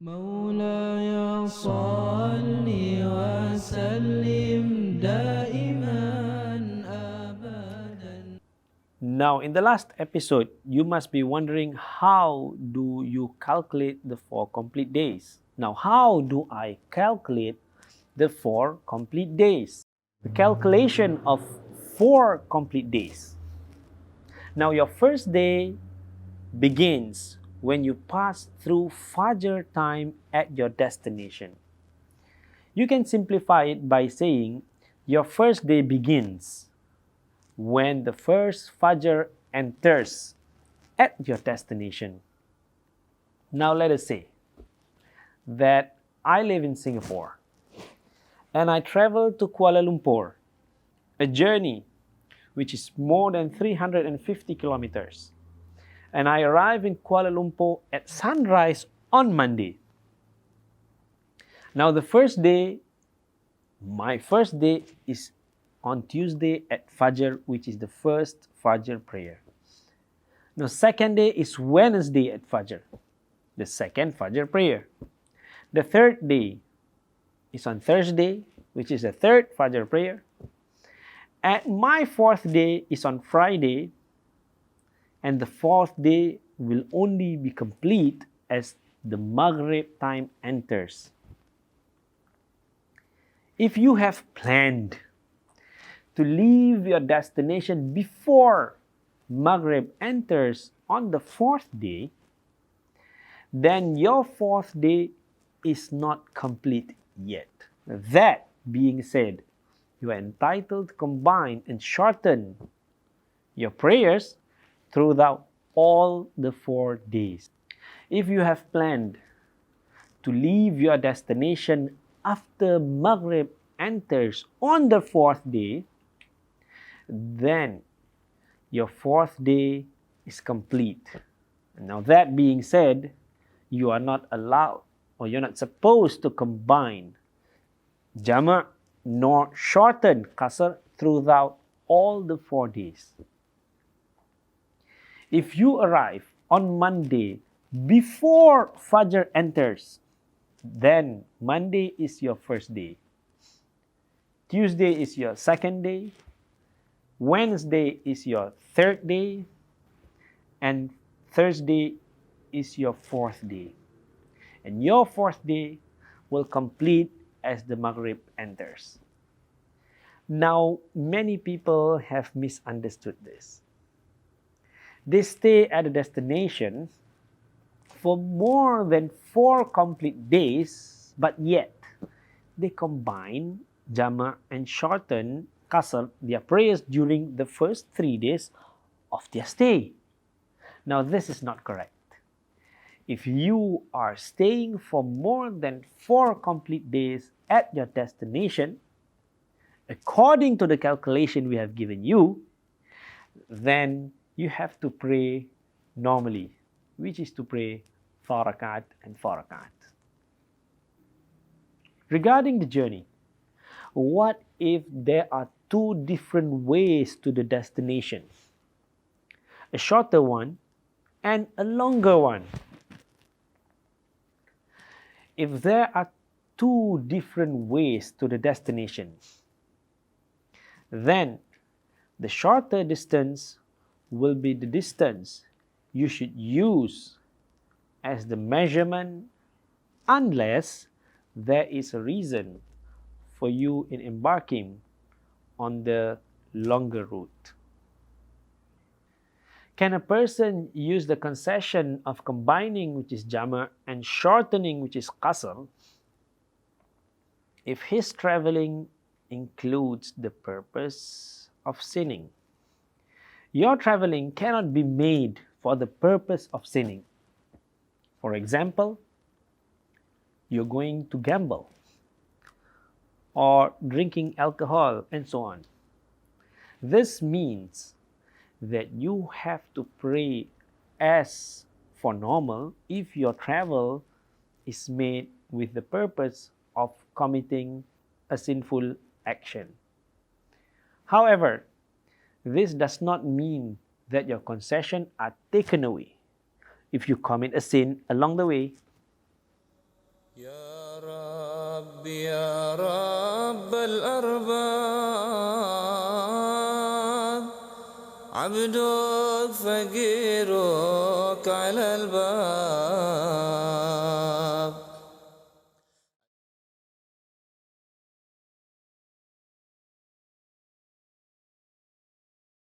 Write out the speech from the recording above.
مولاي صل وسلم دائما أبدا. Now, in the last episode, you must be wondering, how do you calculate the 4 complete days? Now, how do I calculate the 4 complete days? The calculation of 4 complete days. Now, your first day begins when you pass through Fajr time at your destination. You can simplify it by saying your first day begins when the first Fajr enters at your destination. Now let us say that I live in Singapore and I travel to Kuala Lumpur, a journey which is more than 350 kilometers. And I arrive in Kuala Lumpur at sunrise on Monday. Now my first day is on Tuesday at Fajr, which is the first Fajr prayer. Now second day is Wednesday at Fajr, the second Fajr prayer. The third day is on Thursday, which is the third Fajr prayer. And my fourth day is on Friday, and the fourth day will only be complete as the Maghrib time enters. If you have planned to leave your destination before Maghrib enters on the fourth day, then your fourth day is not complete yet. That being said, you are entitled to combine and shorten your prayers throughout all the 4 days. If you have planned to leave your destination after Maghrib enters on the fourth day, then your fourth day is complete. Now that being said, you are not allowed, or you're not supposed to combine Jamaʿ nor shorten Qaṣr throughout all the 4 days. If you arrive on Monday before Fajr enters, then Monday is your first day. Tuesday is your second day. Wednesday is your third day. And Thursday is your fourth day. And your fourth day will complete as the Maghrib enters. Now, many people have misunderstood this. They stay at a destination for more than 4 complete days, but yet they combine Jamaʿ and shorten Qaṣr, their prayers, during the first 3 days of their stay. Now, this is not correct. If you are staying for more than 4 complete days at your destination, according to the calculation we have given you, then you have to pray normally, which is to pray 4 rakat and 4 rakat. Regarding the journey, what if there are 2 different ways to the destination? A shorter one and a longer one. If there are 2 different ways to the destination, then the shorter distance will be the distance you should use as the measurement, unless there is a reason for you in embarking on the longer route. Can a person use the concession of combining, which is Jamaʿ, and shortening, which is Qaṣr, if his traveling includes the purpose of sinning? Your traveling cannot be made for the purpose of sinning. For example, you're going to gamble or drinking alcohol and so on. This means that you have to pray as for normal if your travel is made with the purpose of committing a sinful action. However, this does not mean that your concessions are taken away if you commit a sin along the way. يا رب يا رب الأرباب عبدك فقيرك على الباب